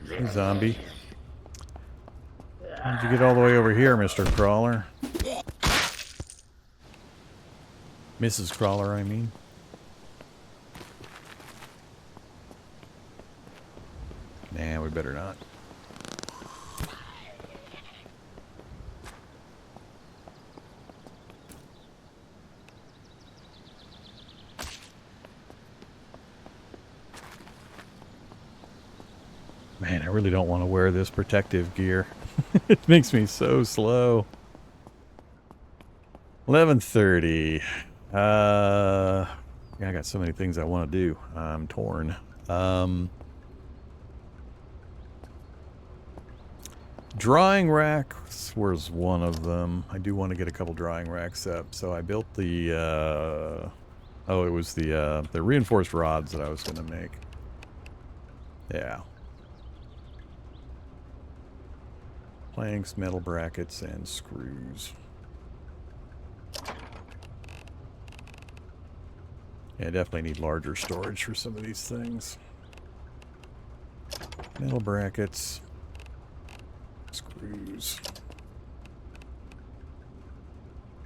Hey, zombie. How did you get all the way over here, Mr. Crawler? Mrs. Crawler, I mean. Nah, we better not. Man, I really don't want to wear this protective gear. It makes me so slow. 11:30. Yeah, I got so many things I want to do. I'm torn. Drying racks was one of them. I do want to get a couple drying racks up. So I built the, oh, it was the reinforced rods that I was going to make. Yeah. Planks, metal brackets, and screws. Yeah, I definitely need larger storage for some of these things. Metal brackets. Screws.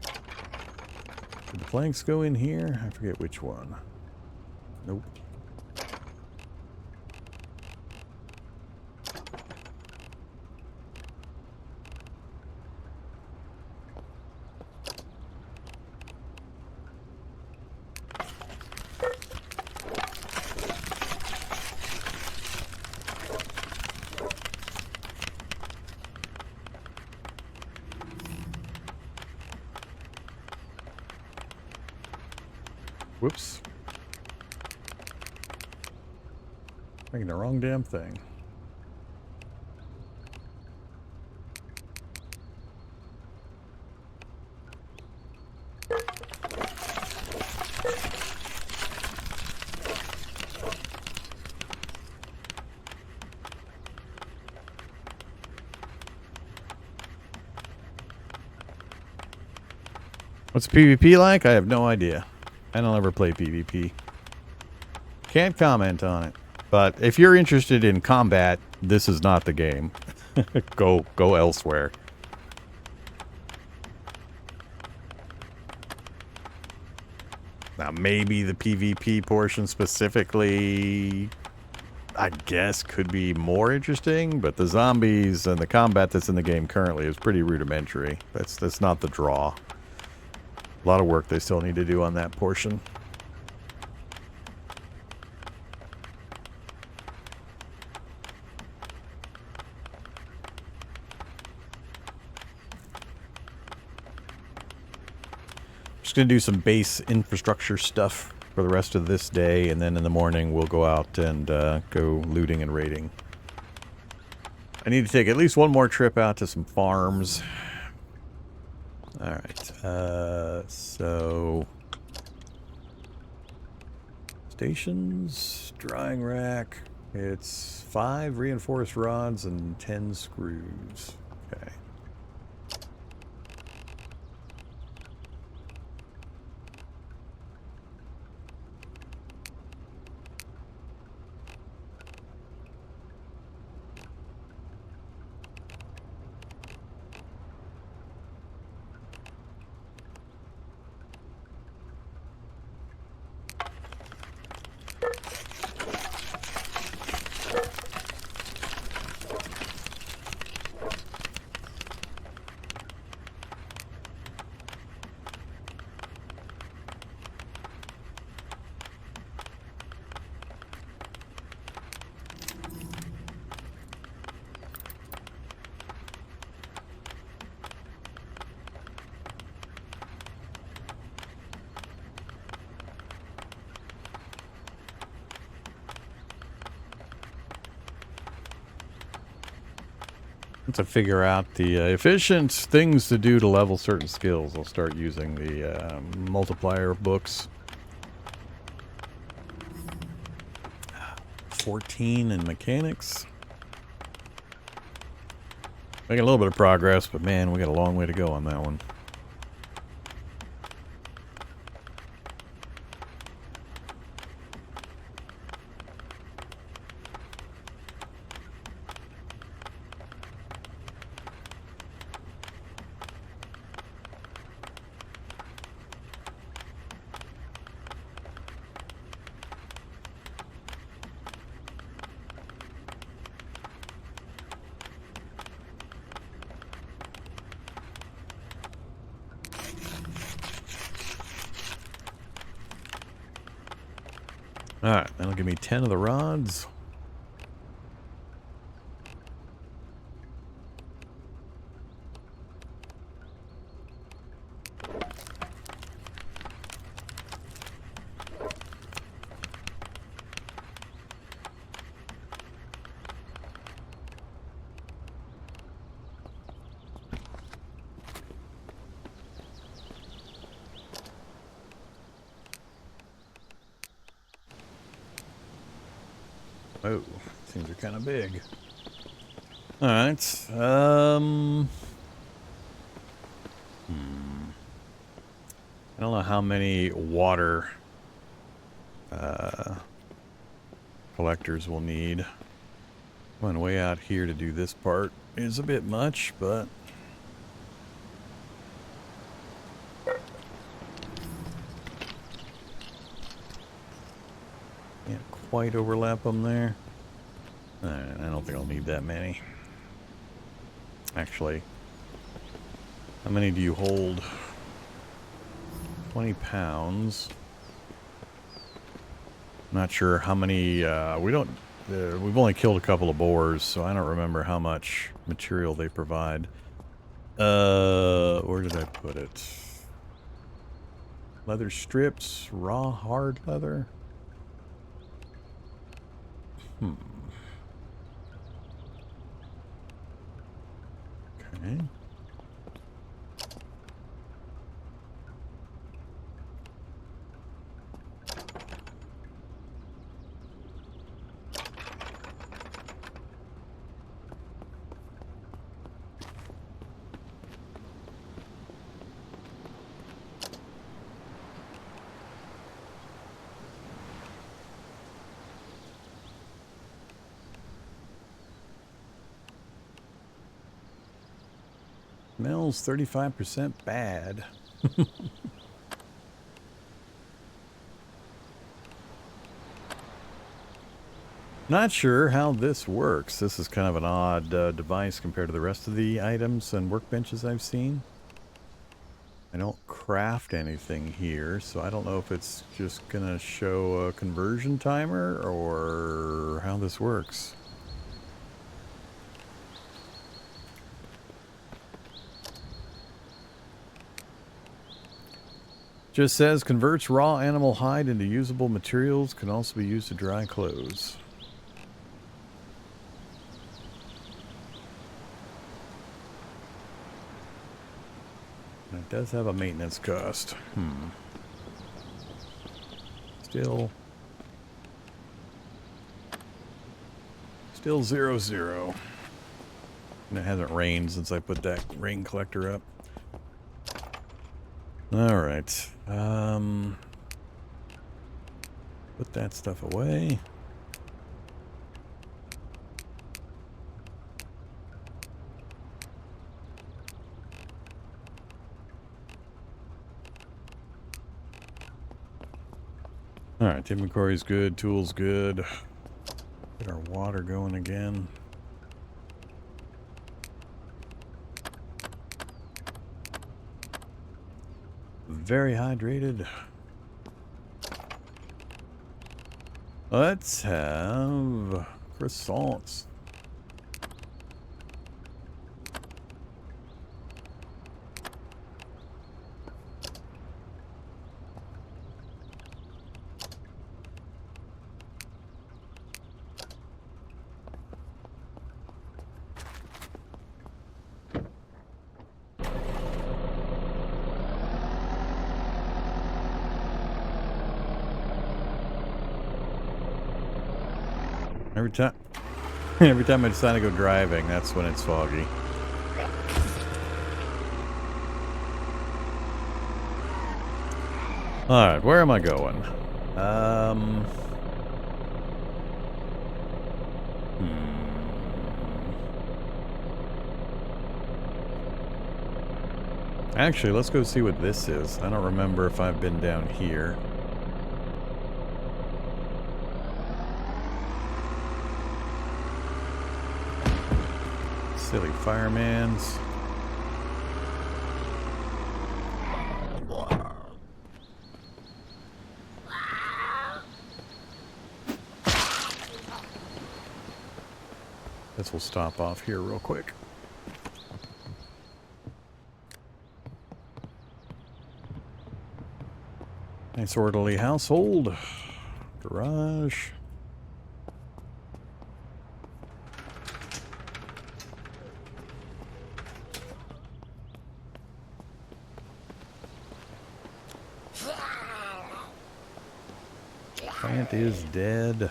Did the planks go in here? I forget which one. Nope. Whoops. Making the wrong damn thing. What's PvP like? I have no idea. I don't ever play PvP. Can't comment on it. But if you're interested in combat, this is not the game. Go elsewhere. Now maybe the PvP portion specifically, I guess, could be more interesting, but the zombies and the combat that's in the game currently is pretty rudimentary. That's not the draw. A lot of work they still need to do on that portion. Just going to do some base infrastructure stuff for the rest of this day, and then in the morning we'll go out and go looting and raiding. I need to take at least one more trip out to some farms. Alright, so... stations, drying rack. It's 5 reinforced rods and 10 screws. Okay. To figure out the efficient things to do to level certain skills, I'll start using the multiplier books. 14 in mechanics. Making a little bit of progress, but man, we got a long way to go on that one. Alright, that'll give me 10 of the rods. Oh, things are kind of big. Alright, I don't know how many water collectors we'll need. Going way out here to do this part is a bit much, but can't quite overlap them there. Alright, I don't think I'll need that many. Actually, how many do you hold? 20 pounds. Not sure how many, we've only killed a couple of boars, so I don't remember how much material they provide. Where did I put it? Leather strips, raw hard leather. Okay. Smells 35% bad. Not sure how this works. This is kind of an odd device compared to the rest of the items and workbenches I've seen. I don't craft anything here, so I don't know if it's just gonna show a conversion timer or how this works. Just says converts raw animal hide into usable materials, can also be used to dry clothes. And it does have a maintenance cost. Still 0-0. And it hasn't rained since I put that rain collector up. Alright. Put that stuff away. Alright, inventory's good, tools good. Get our water going again. Very hydrated. Let's have croissants. Every time I decide to go driving, that's when it's foggy. Alright, where am I going? Actually, let's go see what this is. I don't remember if I've been down here. Silly firemans. Guess we'll stop off here real quick. Nice orderly household. Garage. Plant is dead.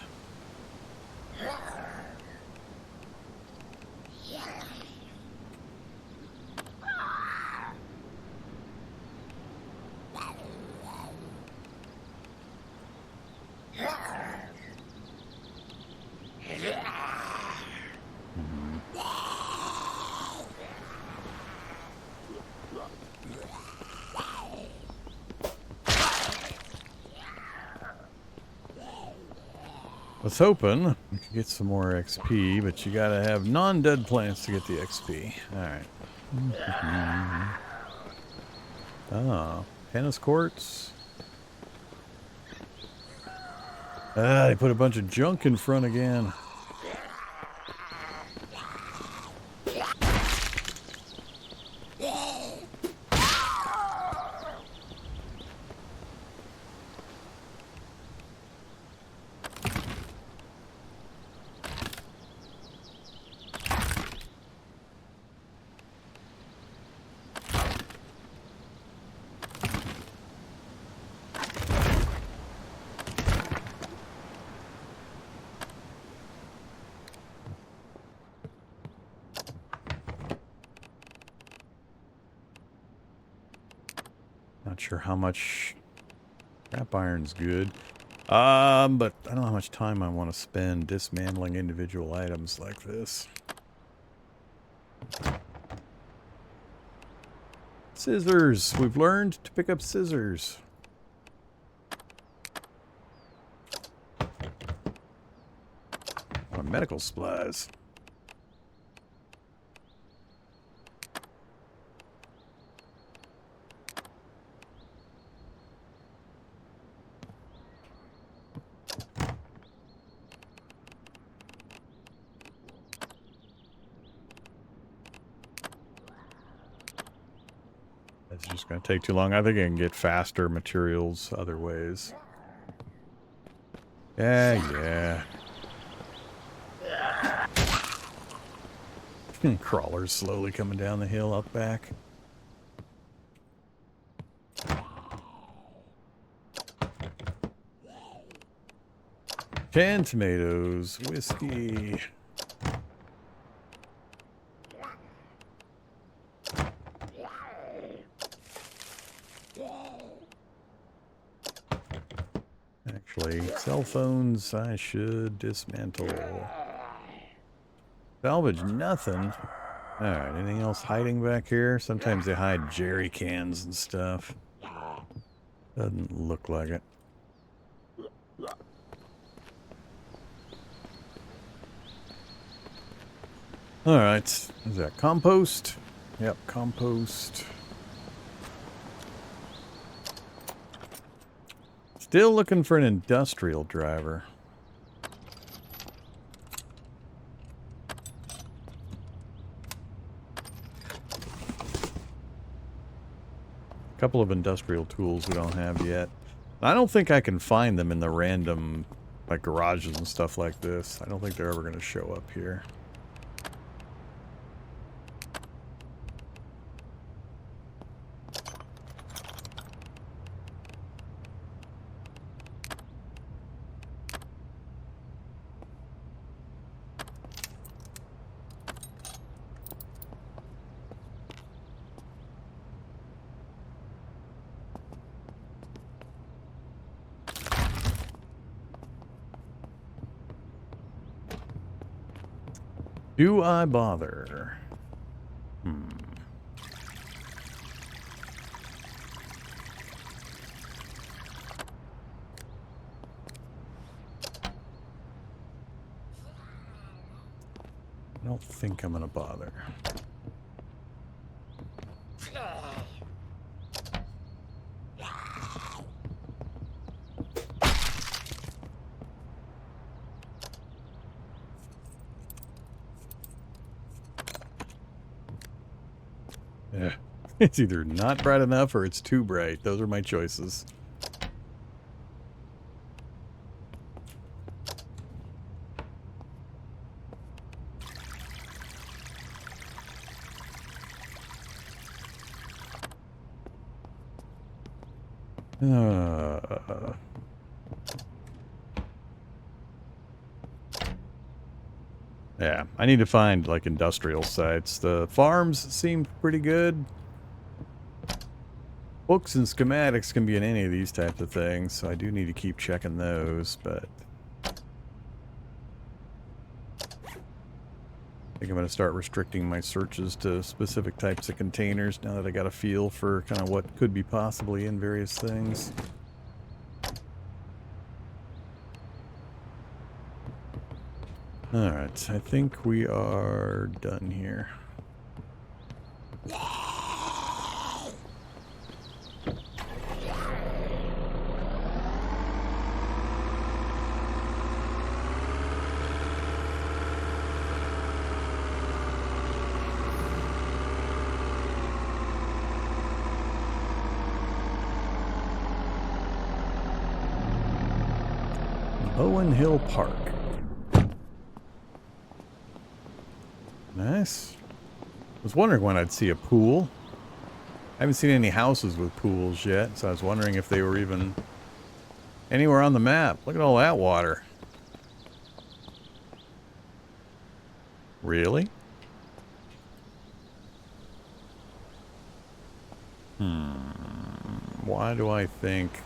I was hoping we could get some more XP, but you gotta have non-dead plants to get the XP. Alright. Oh, tennis courts. Ah, they put a bunch of junk in front again. Not sure how much scrap iron's good. But I don't know how much time I want to spend dismantling individual items like this. Scissors! We've learned to pick up scissors. Medical supplies. It's just going to take too long. I think I can get faster materials other ways. Yeah. Crawlers slowly coming down the hill up back. Canned tomatoes, whiskey. Actually, cell phones I should dismantle. Salvage nothing. Alright, anything else hiding back here? Sometimes they hide jerry cans and stuff. Doesn't look like it. Alright, is that compost? Yep, compost. Still looking for an industrial driver. Couple of industrial tools we don't have yet. I don't think I can find them in the random, like, garages and stuff like this. I don't think they're ever going to show up here. Do I bother? I don't think I'm gonna bother. Yeah. It's either not bright enough or it's too bright. Those are my choices. Yeah, I need to find, like, industrial sites. The farms seem pretty good. Books and schematics can be in any of these types of things, so I do need to keep checking those, but I think I'm going to start restricting my searches to specific types of containers now that I got a feel for kind of what could be possibly in various things. Alright, I think we are done here. Bowen Hill Park. Nice. I was wondering when I'd see a pool. I haven't seen any houses with pools yet, so I was wondering if they were even anywhere on the map. Look at all that water. Really? Why do I think...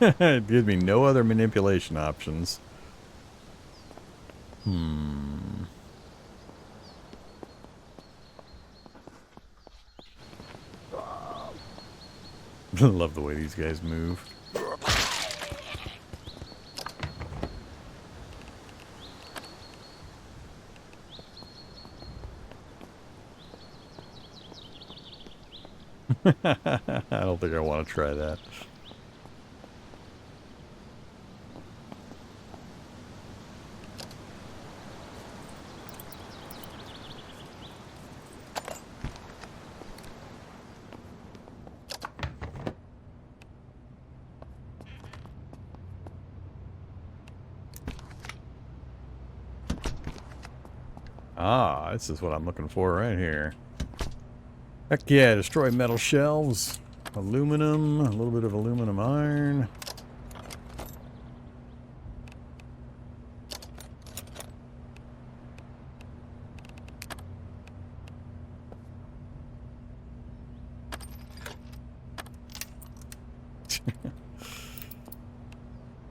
It gives me no other manipulation options. I love the way these guys move. I don't think I want to try that. Ah, this is what I'm looking for right here. Heck yeah, destroy metal shelves, aluminum, a little bit of aluminum iron.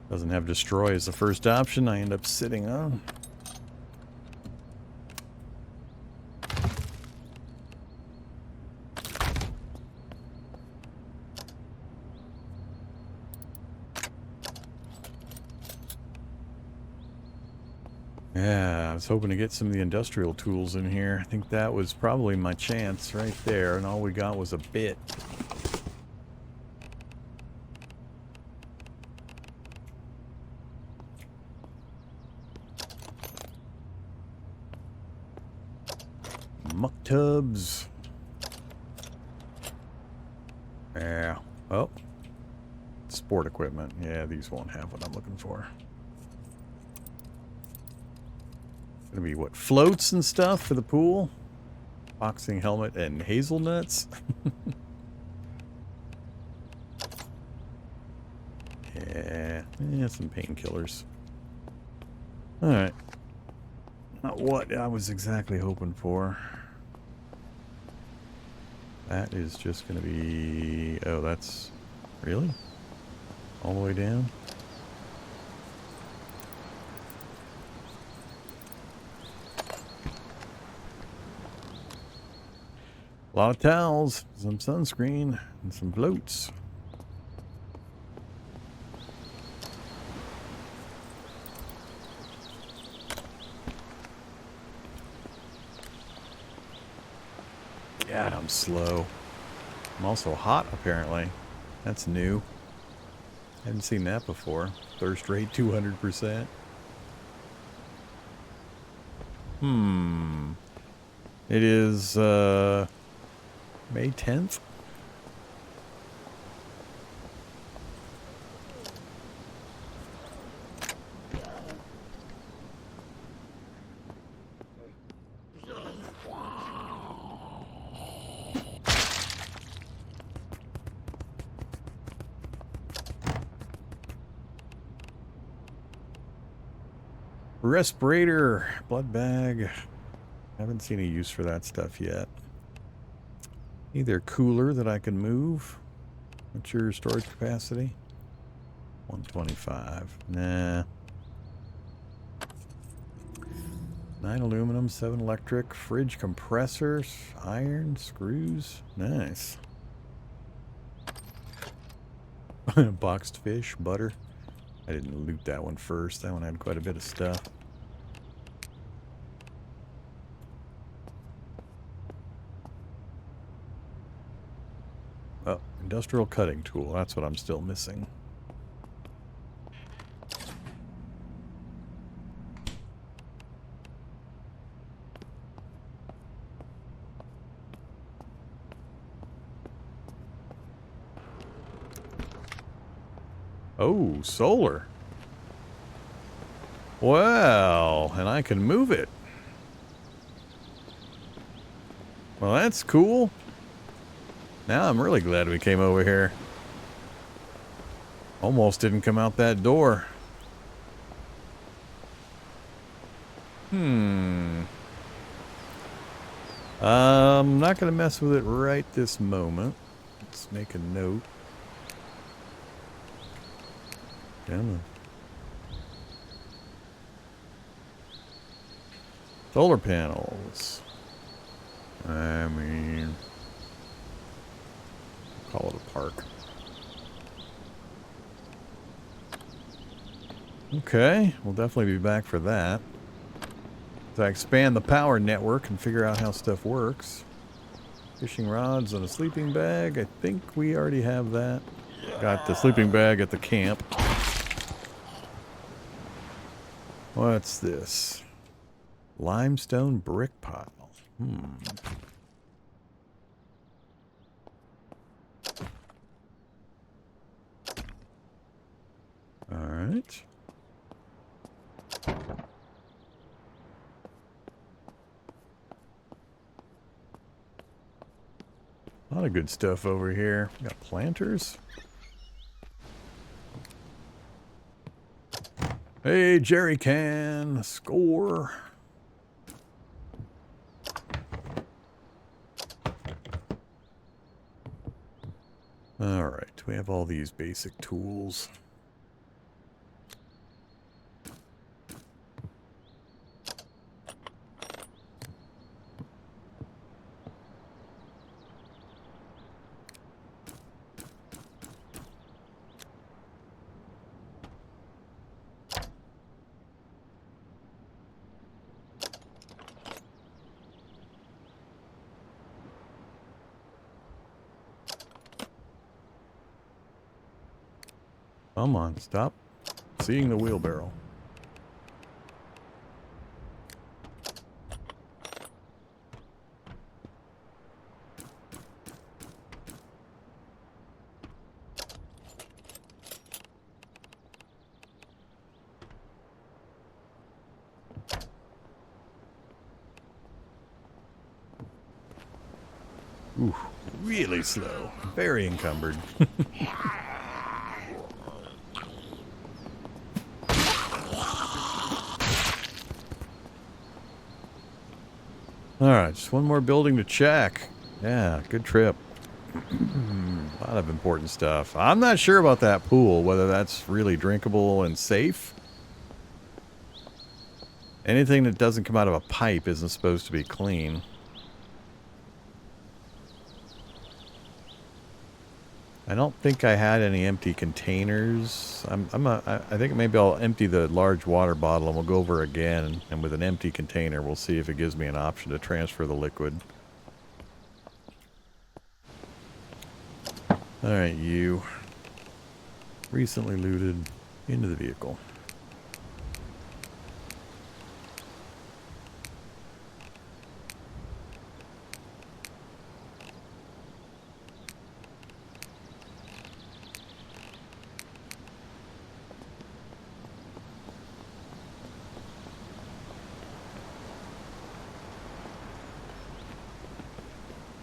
Doesn't have destroy as the first option. I end up sitting on. Yeah, I was hoping to get some of the industrial tools in here. I think that was probably my chance right there, and all we got was a bit. Muck tubs. Yeah. Oh. Sport equipment. Yeah, these won't have what I'm looking for. Gonna be what, floats and stuff for the pool? Boxing helmet and hazelnuts? Yeah, some painkillers. Alright. Not what I was exactly hoping for. That is just gonna be... Oh, that's... Really? All the way down? A lot of towels, some sunscreen, and some floats. God, I'm slow. I'm also hot, apparently. That's new. I haven't seen that before. Thirst rate 200%. It is, May 10th? Respirator, blood bag. Haven't seen a use for that stuff yet. Either cooler that I can move. What's your storage capacity? 125. Nah. 9 aluminum, 7 electric, fridge compressors, iron, screws. Nice. Boxed fish, butter. I didn't loot that one first. That one had quite a bit of stuff. Oh, industrial cutting tool. That's what I'm still missing. Oh, solar. Well, and I can move it. Well, that's cool. Now I'm really glad we came over here. Almost didn't come out that door. I'm not going to mess with it right this moment. Let's make a note. Come on. Solar panels. I mean, call it a park. Okay, we'll definitely be back for that. So I expand the power network and figure out how stuff works. Fishing rods and a sleeping bag. I think we already have that. Got the sleeping bag at the camp. What's this? Limestone brick pile. All right. A lot of good stuff over here. We got planters. Hey, jerry can. Score. All right. We have all these basic tools. Come on, stop seeing the wheelbarrow. Ooh, really slow. Very encumbered. Alright, just one more building to check. Yeah, good trip. A lot of important stuff. I'm not sure about that pool, whether that's really drinkable and safe. Anything that doesn't come out of a pipe isn't supposed to be clean. I don't think I had any empty containers. I think maybe I'll empty the large water bottle and we'll go over again. And with an empty container, we'll see if it gives me an option to transfer the liquid. Alright, you. Recently looted into the vehicle.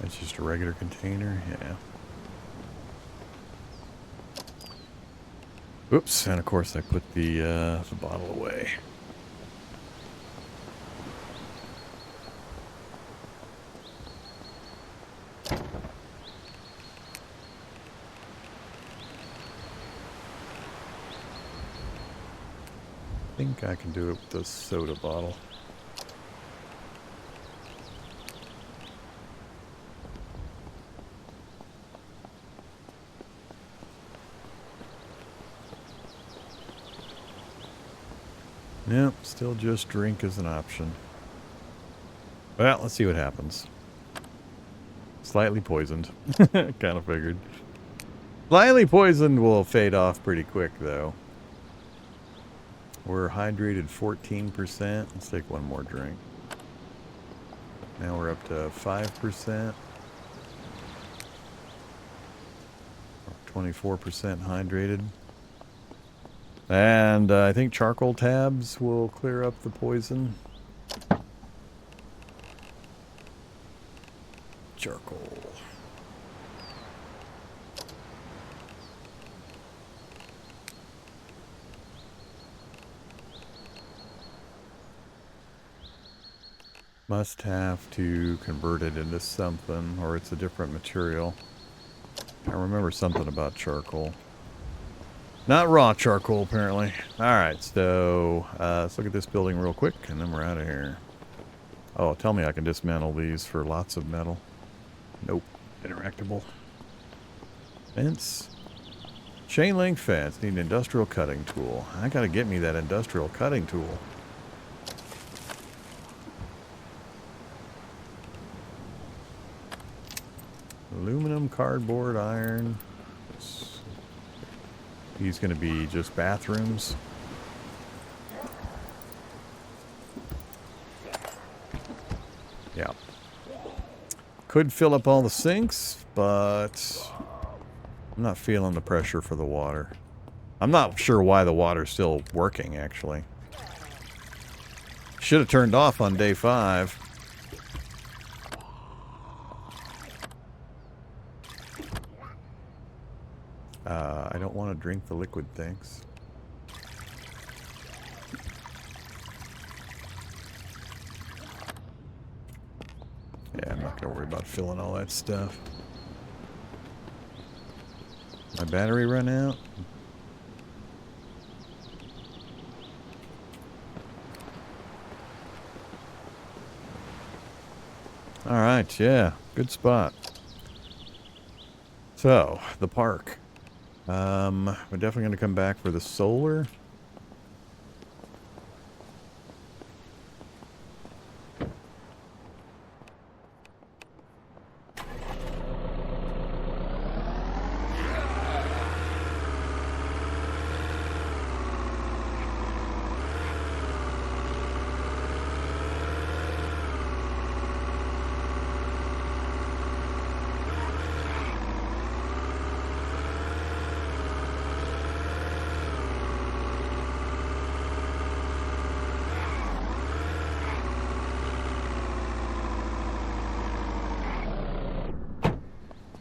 That's just a regular container, yeah. Oops, and of course I put the bottle away. I think I can do it with the soda bottle. Nope, still just drink as an option. Well, let's see what happens. Slightly poisoned. Kind of figured. Slightly poisoned will fade off pretty quick, though. We're hydrated 14%. Let's take one more drink. Now we're up to 5%. 24% hydrated. And I think charcoal tabs will clear up the poison. Charcoal. Must have to convert it into something, or it's a different material. I remember something about charcoal. Not raw charcoal, apparently. Alright, so let's look at this building real quick, and then we're out of here. Oh, tell me I can dismantle these for lots of metal. Nope. Interactable. Fence. Chain link fence. Need an industrial cutting tool. I gotta get me that industrial cutting tool. Aluminum, cardboard, iron. These gonna be just bathrooms. Yeah. Could fill up all the sinks, but I'm not feeling the pressure for the water. I'm not sure why the water's still working, actually. Should have turned off on day 5. I don't want to drink the liquid, thanks. Yeah, I'm not going to worry about filling all that stuff. My battery run out? Alright, yeah. Good spot. So, the park. We're definitely going to come back for the solar.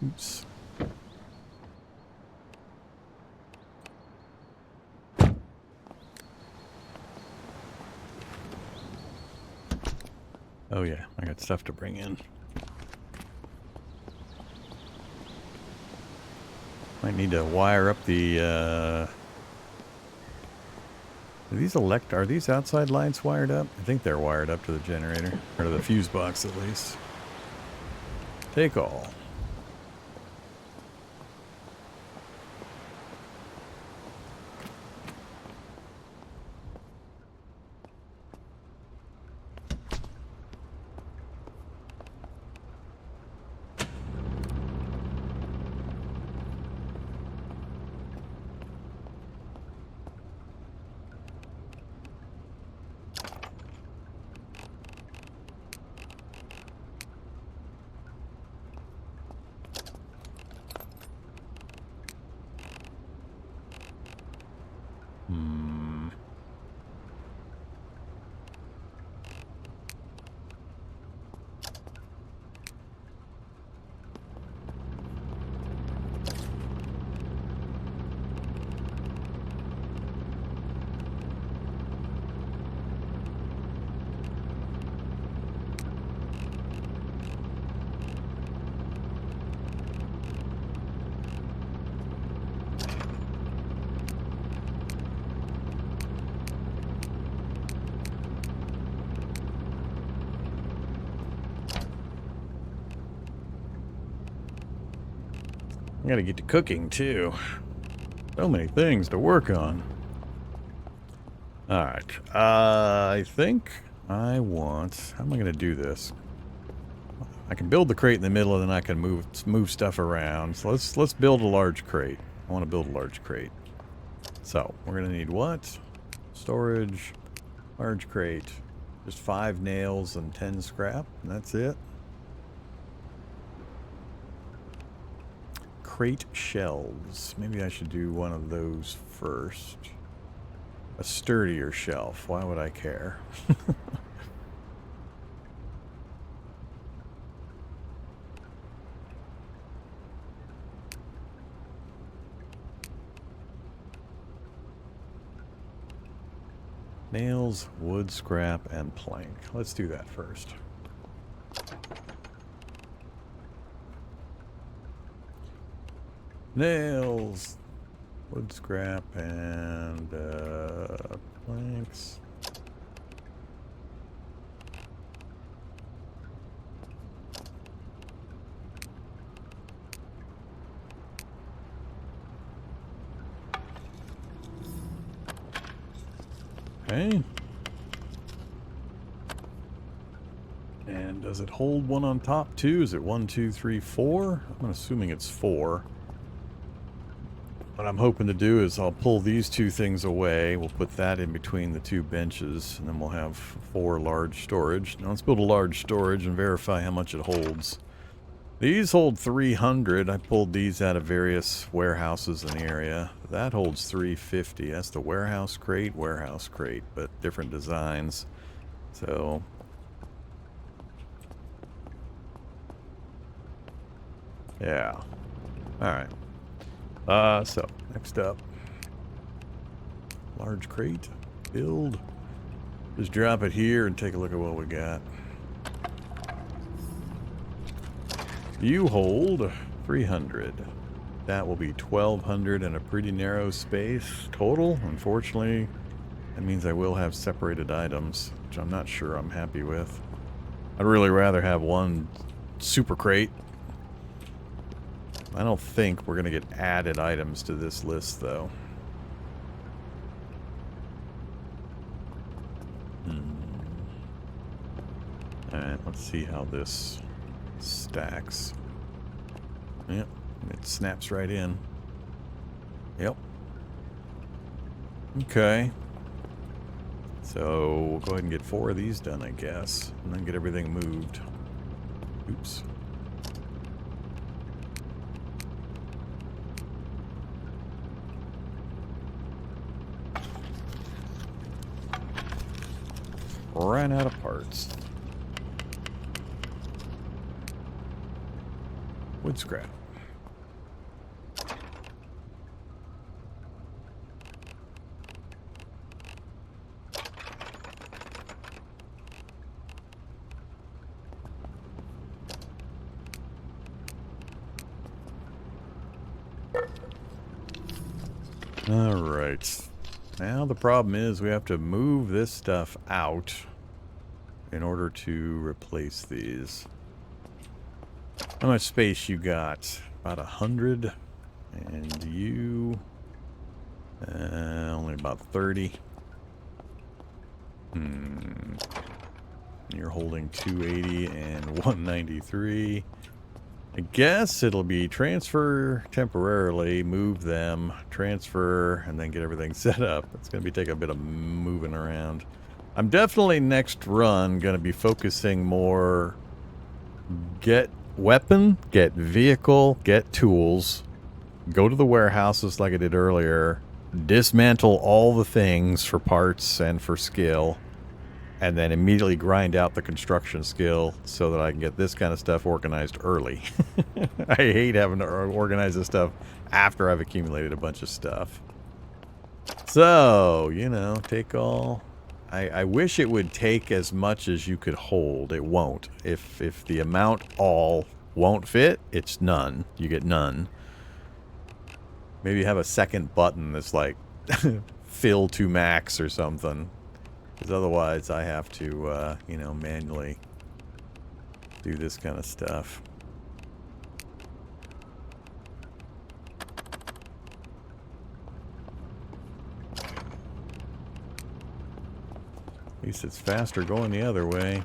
Oops. Oh yeah, I got stuff to bring in. Might need to wire up the, are these outside lights wired up? I think they're wired up to the generator, or to the fuse box at least. Take all. I gotta get to cooking, too. So many things to work on. Alright. I think I want... How am I gonna do this? I can build the crate in the middle, and then I can move stuff around. So let's build a large crate. I want to build a large crate. So, we're gonna need what? Storage, large crate. Just 5 nails and 10 scrap, and that's it. Crate shelves. Maybe I should do one of those first. A sturdier shelf. Why would I care? Nails, wood, scrap, and plank. Let's do that first. Nails, wood, scrap, and planks. Okay. And does it hold one on top too? Is it 1, 2, 3, 4? I'm assuming it's 4. What I'm hoping to do is I'll pull these 2 things away. We'll put that in between the 2 benches, and then we'll have 4 large storage. Now let's build a large storage and verify how much it holds. These hold 300. I pulled these out of various warehouses in the area. That holds 350. That's the warehouse crate, but different designs. So... yeah. Alright. So, next up. Large crate. Build. Just drop it here and take a look at what we got. You hold 300. That will be 1,200 in a pretty narrow space total. Unfortunately, that means I will have separated items, which I'm not sure I'm happy with. I'd really rather have one super crate. I don't think we're going to get added items to this list, though. Alright, let's see how this stacks. Yep, it snaps right in. Yep. Okay. So, we'll go ahead and get 4 of these done, I guess. And then get everything moved. Oops. Ran out of parts. Wood scrap. All right. Now the problem is we have to move this stuff out in order to replace these. How much space you got? About 100. And you... only about 30. You're holding 280 and 193. I guess it'll be transfer temporarily, move them, transfer, and then get everything set up. It's going to take a bit of moving around. I'm definitely next run going to be focusing more get weapon, get vehicle, get tools, go to the warehouses like I did earlier, dismantle all the things for parts and for skill, and then immediately grind out the construction skill so that I can get this kind of stuff organized early. I hate having to organize this stuff after I've accumulated a bunch of stuff. So, you know, take all... I wish it would take as much as you could hold. It won't. If the amount all won't fit, it's none. You get none. Maybe have a second button that's like fill to max or something. Because otherwise I have to, you know, manually do this kind of stuff. At least it's faster going the other way.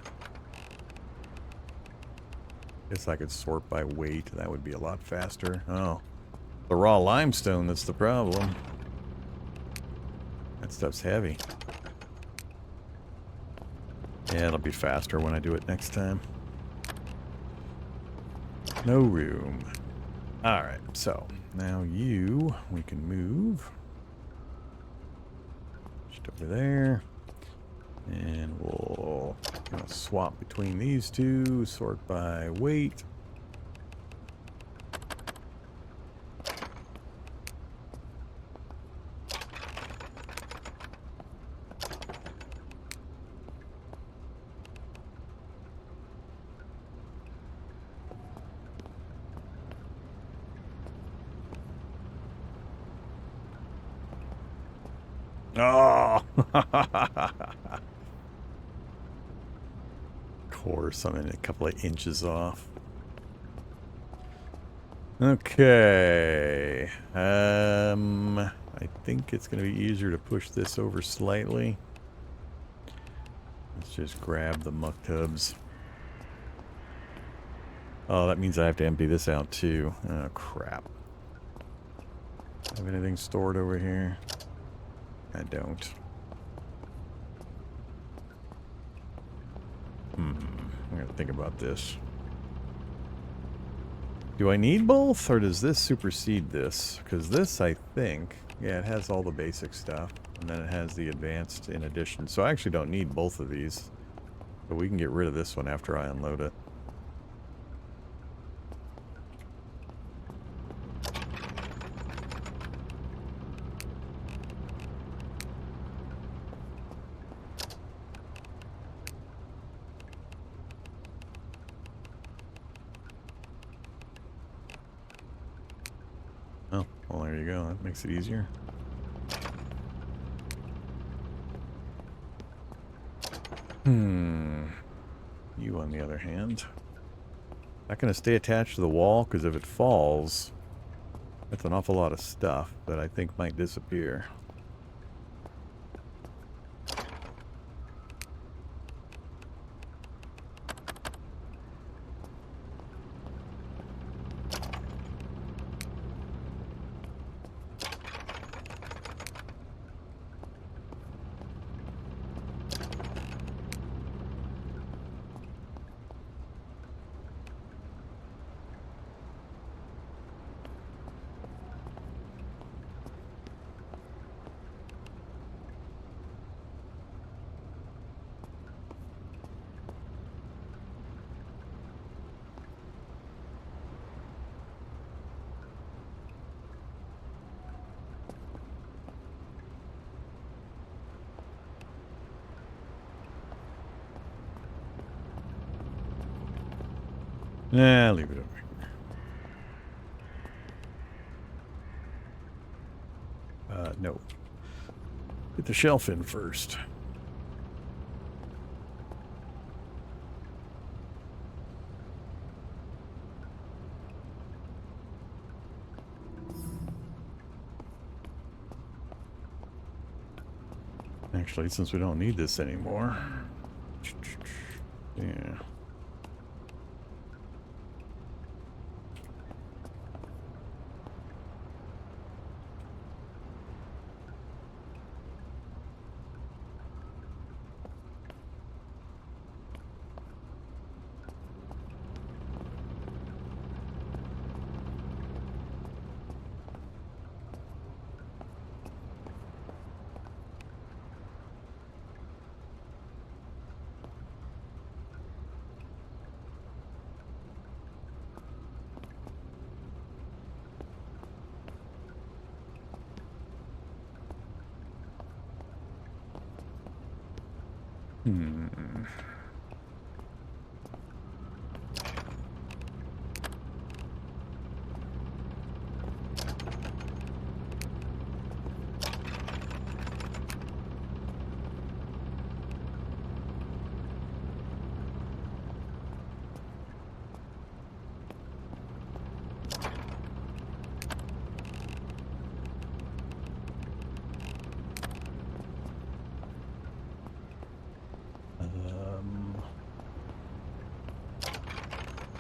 Guess I could sort by weight. That would be a lot faster. Oh. The raw limestone that's the problem. That stuff's heavy. Yeah, it'll be faster when I do it next time. No room. Alright, so now we can move. Just over there. And we'll swap between these two, sort by weight. Oh! Of course, I'm in a couple of inches off. Okay. I think it's going to be easier to push this over slightly. Let's just grab the muck tubs. Oh, that means I have to empty this out too. Oh, crap. Have anything stored over here? I don't. I'm gonna think about this. Do I need both, or does this supersede this? Because this, I think, yeah, it has all the basic stuff, and then it has the advanced in addition. So I actually don't need both of these. But we can get rid of this one after I unload it. Oh, well, there you go. That makes it easier. You, on the other hand, not going to stay attached to the wall, because if it falls, that's an awful lot of stuff that I think might disappear. Nah, leave it over here. No. Get the shelf in first. Actually, since we don't need this anymore. Yeah.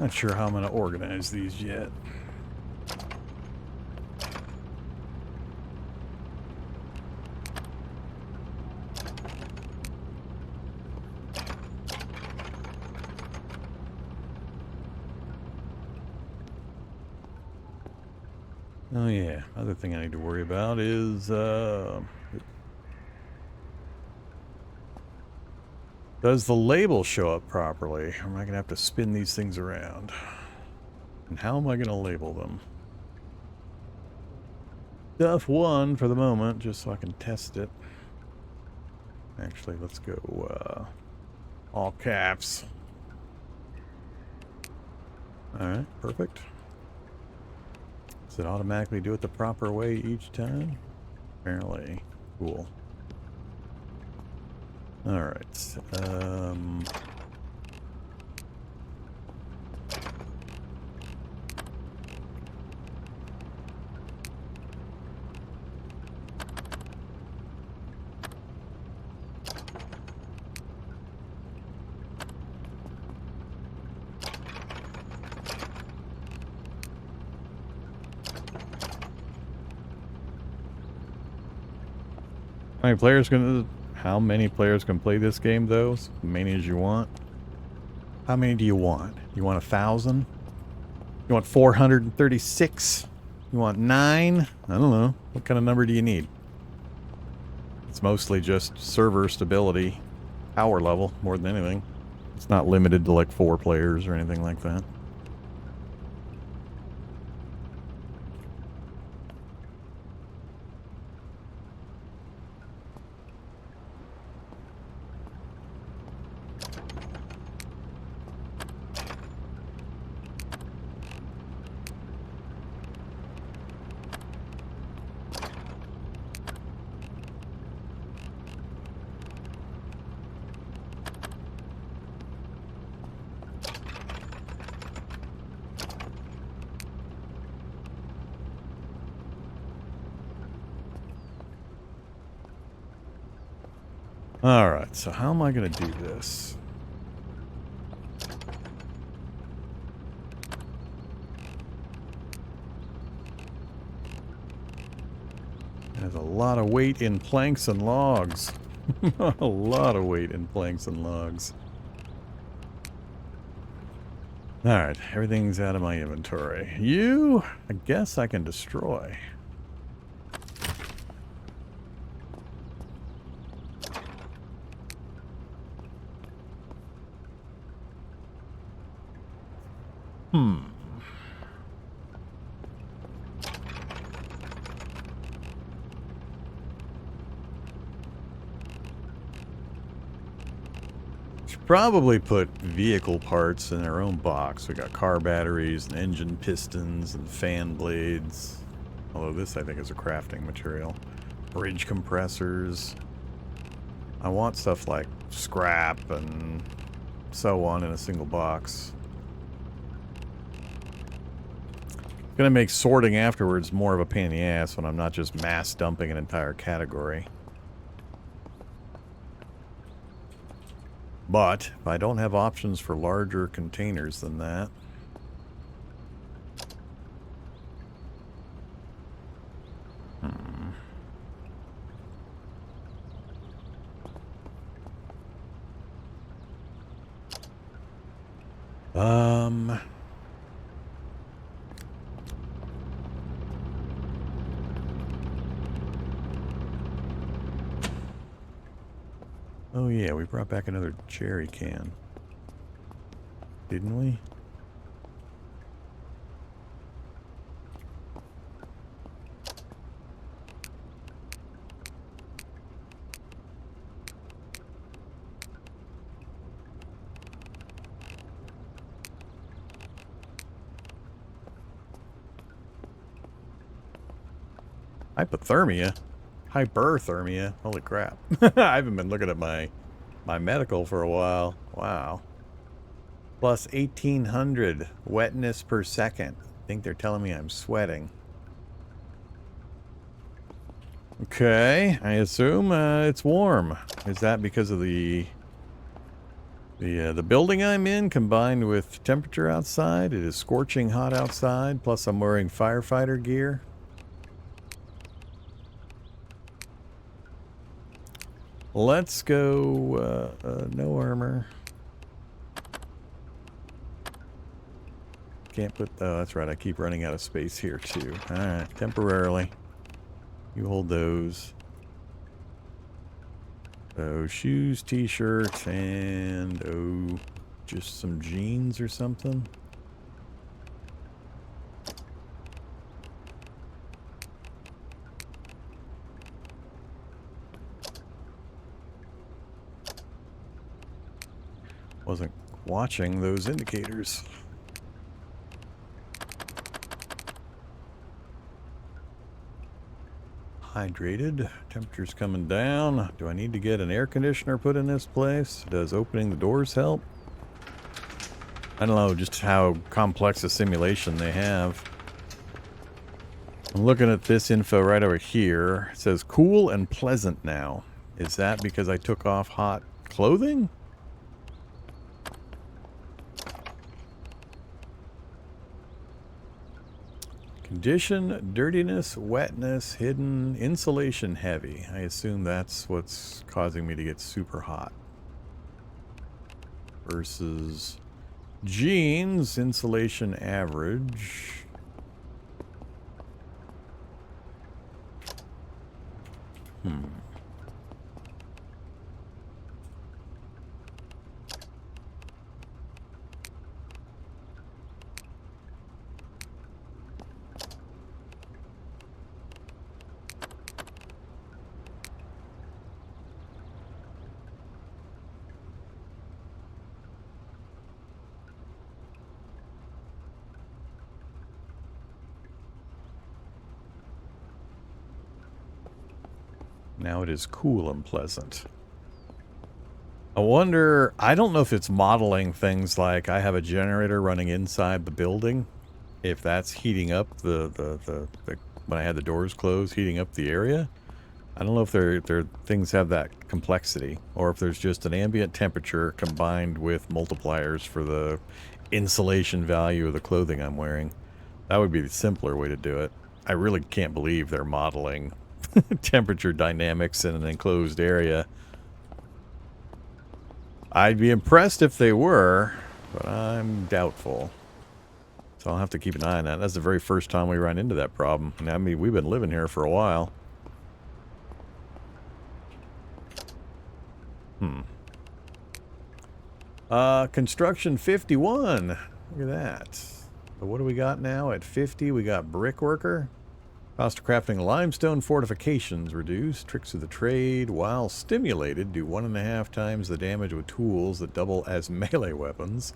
Not sure how I'm going to organize these yet. Oh yeah, other thing I need to worry about is does the label show up properly? Or am I going to have to spin these things around? And how am I going to label them? Stuff 1 for the moment, just so I can test it. Actually, let's go all caps. Alright, perfect. Does it automatically do it the proper way each time? Apparently. Cool. Alright. How many players can play this game though? As many as you want. How many do you want? You want 1,000? You want 436? You want 9? I don't know. What kind of number do you need? It's mostly just server stability, power level, more than anything. It's not limited to like 4 players or anything like that. Alright, so how am I going to do this? There's a lot of weight in planks and logs. A lot of weight in planks and logs. Alright, everything's out of my inventory. You, I guess I can destroy. Should probably put vehicle parts in their own box. We got car batteries and engine pistons and fan blades. Although this I think is a crafting material. Bridge compressors. I want stuff like scrap and so on in a single box. Gonna make sorting afterwards more of a pain in the ass when I'm not just mass dumping an entire category. But if I don't have options for larger containers than that, oh yeah, we brought back another jerry can. Didn't we? Hypothermia? Hyperthermia? Holy crap. I haven't been looking at my medical for a while. Wow. Plus 1,800 wetness per second. I think they're telling me I'm sweating. Okay, I assume it's warm. Is that because of the The building I'm in, combined with temperature outside, it is scorching hot outside, plus I'm wearing firefighter gear. Let's go, no armor. Can't put, oh, that's right, I keep running out of space here too. Alright, temporarily. You hold those. So, shoes, t-shirts, and, oh, just some jeans or something. Wasn't watching those indicators. Hydrated. Temperature's coming down. Do I need to get an air conditioner put in this place? Does opening the doors help? I don't know just how complex a simulation they have. I'm looking at this info right over here. It says cool and pleasant now. Is that because I took off hot clothing? Condition, dirtiness, wetness, hidden, insulation heavy. I assume that's what's causing me to get super hot. Versus jeans, insulation average. Now it is cool and pleasant. I wonder, I don't know if it's modeling things like I have a generator running inside the building. If that's heating up the when I had the doors closed, heating up the area. I don't know if their things have that complexity, or if there's just an ambient temperature combined with multipliers for the insulation value of the clothing I'm wearing. That would be the simpler way to do it. I really can't believe they're modeling temperature dynamics in an enclosed area. I'd be impressed if they were, but I'm doubtful. So I'll have to keep an eye on that. That's the very first time we run into that problem. And I mean, we've been living here for a while. Construction 51. Look at that. So what do we got now? At 50, we got brick worker. Cost of crafting limestone fortifications reduced. Tricks of the trade, while stimulated, do 1.5 times the damage with tools that double as melee weapons.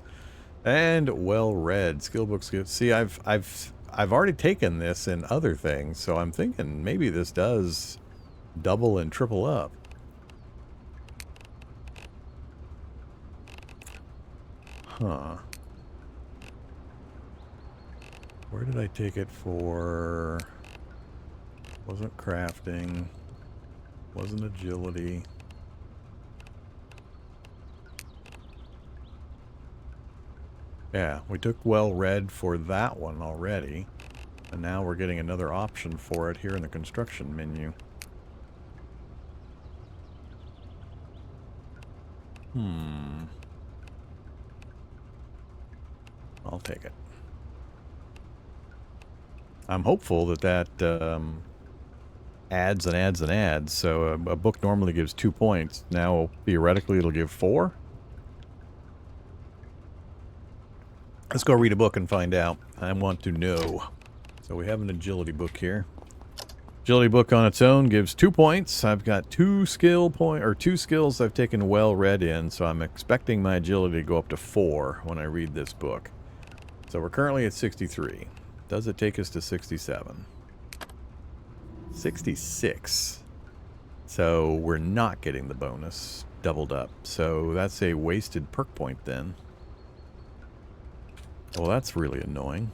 And well read. Skill books. See, I've already taken this in other things, so I'm thinking maybe this does double and triple up. Huh. Where did I take it for? Wasn't crafting. Wasn't agility. Yeah, we took well read for that one already. And now we're getting another option for it here in the construction menu. I'll take it. I'm hopeful that adds and adds and adds. So a book normally gives 2 points. Now, theoretically, it'll give 4. Let's go read a book and find out. I want to know. So we have an agility book here. Agility book on its own gives 2 points. I've got 2 skills I've taken well read in, so I'm expecting my agility to go up to 4 when I read this book. So we're currently at 63. Does it take us to 67? 66. So we're not getting the bonus doubled up. So that's a wasted perk point then. Well, that's really annoying.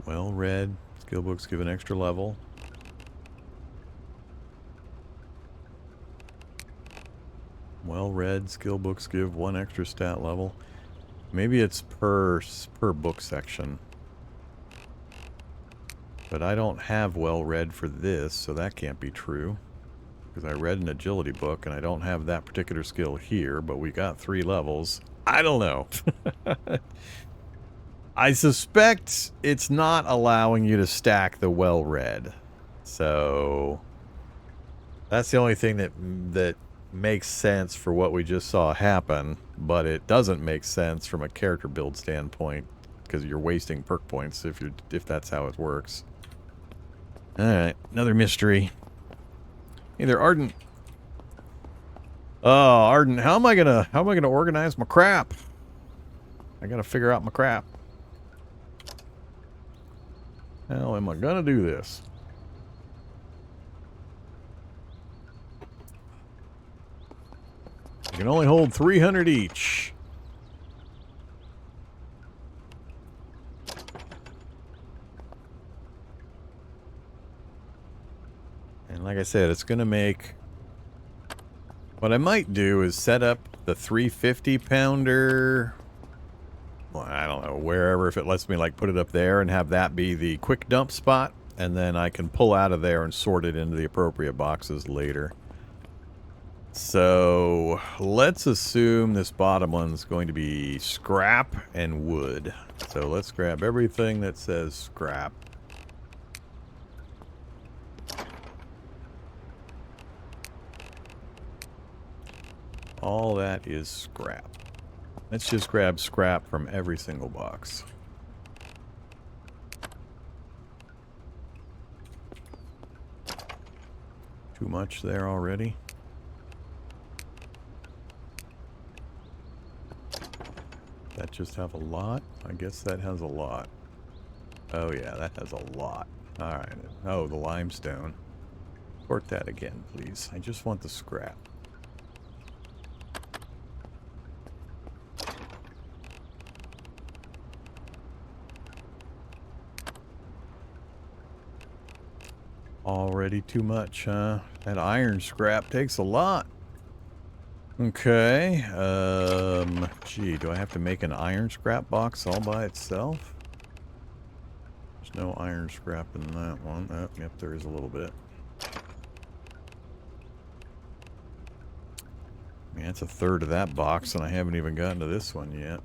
Well read. It's Skill books give an extra level. Well-read skill books give 1 extra stat level. Maybe it's per book section. But I don't have well-read for this, so that can't be true. Because I read an agility book, and I don't have that particular skill here, but we got 3 levels. I don't know. I suspect it's not allowing you to stack the well-read. So that's the only thing that makes sense for what we just saw happen, but it doesn't make sense from a character build standpoint because you're wasting perk points if that's how it works. All right, another mystery. Hey there, Ardent. Oh, Ardent, how am I gonna organize my crap? I gotta figure out my crap. How am I gonna do this? You can only hold 300 each. And like I said, it's gonna make... What I might do is set up the 350 pounder... Well, I don't know, wherever, if it lets me like put it up there and have that be the quick dump spot, and then I can pull out of there and sort it into the appropriate boxes later. So let's assume this bottom one's going to be scrap and wood. So let's grab everything that says scrap. All that is scrap. Let's just grab scrap from every single box. Too much there already. That just have a lot? I guess that has a lot. Oh yeah, that has a lot. Alright. Oh, the limestone. Sort that again, please. I just want the scrap. Already too much, huh? That iron scrap takes a lot. Okay, gee, do I have to make an iron scrap box all by itself? There's no iron scrap in that one. Oh, yep, there is a little bit. I mean, that's a third of that box, and I haven't even gotten to this one yet.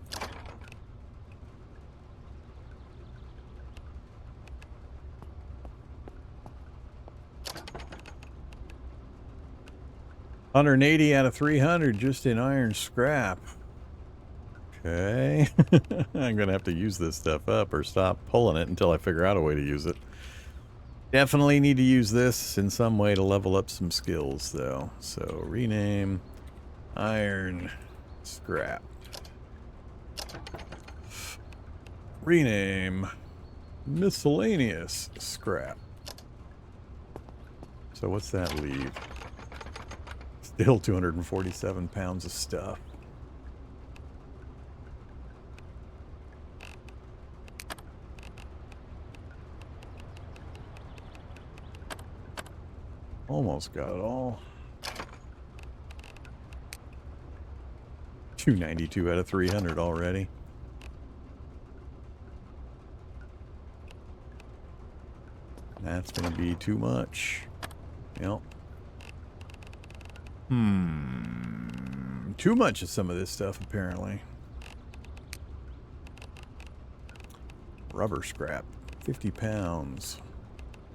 $180 out of 300 just in iron scrap. Okay. I'm going to have to use this stuff up or stop pulling it until I figure out a way to use it. Definitely need to use this in some way to level up some skills, though. So, rename iron scrap. Rename miscellaneous scrap. So, what's that leave? Still 247 pounds of stuff. Almost got it all. 292 out of 300 already. That's going to be too much. Yep. Too much of some of this stuff, apparently. Rubber scrap, 50 pounds.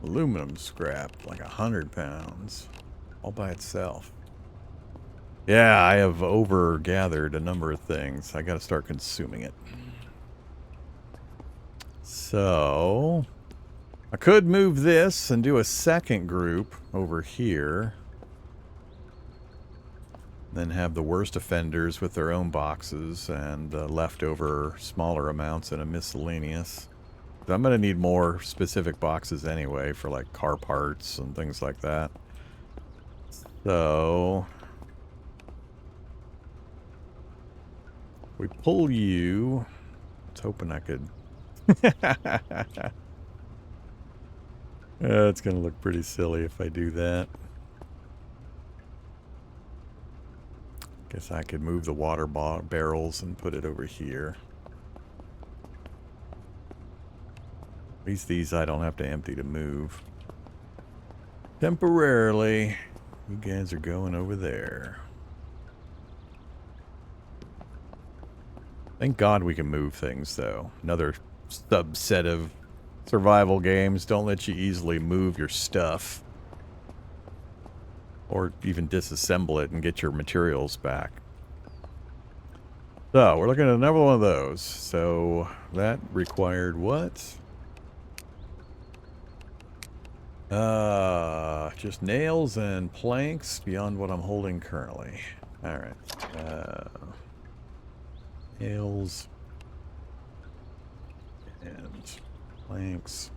Aluminum scrap, like 100 pounds. All by itself. Yeah, I have over-gathered a number of things. I gotta start consuming it. So... I could move this and do a second group over here. Then have the worst offenders with their own boxes and leftover smaller amounts in a miscellaneous. I'm going to need more specific boxes anyway for like car parts and things like that. So we pull you. I was hoping I could. It's going to look pretty silly if I do that. Guess I could move the water barrels and put it over here. At least these I don't have to empty to move. Temporarily. You guys are going over there. Thank God we can move things, though. Another subset of survival games don't let you easily move your stuff. Or even disassemble it and get your materials back. So, we're looking at another one of those. So, that required what? Just nails and planks beyond what I'm holding currently. Alright. Nails. And planks.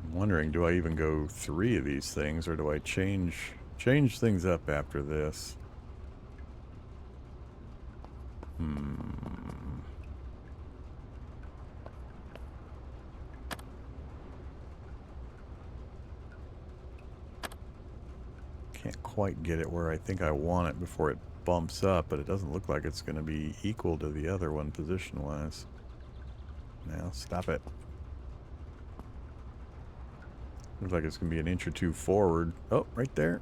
I'm wondering, do I even go 3 of these things, or do I change things up after this? Can't quite get it where I think I want it before it bumps up, but it doesn't look like it's going to be equal to the other one position-wise. Now, stop it. Looks like it's going to be an inch or 2 forward. Oh, right there.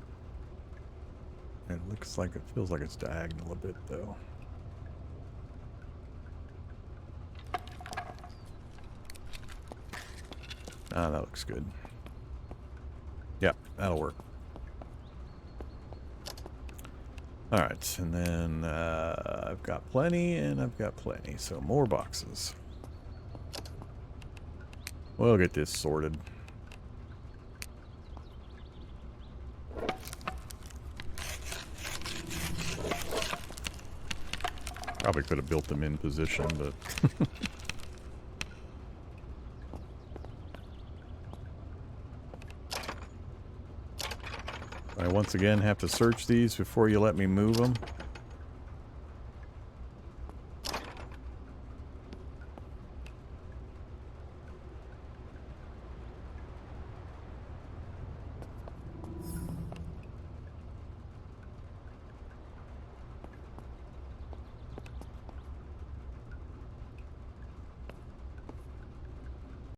It looks like, it feels like it's diagonal a bit, though. Ah, that looks good. Yeah, that'll work. Alright, and then I've got plenty, and I've got plenty. So more boxes. We'll get this sorted. Probably could have built them in position, but... I once again have to search these before you let me move them.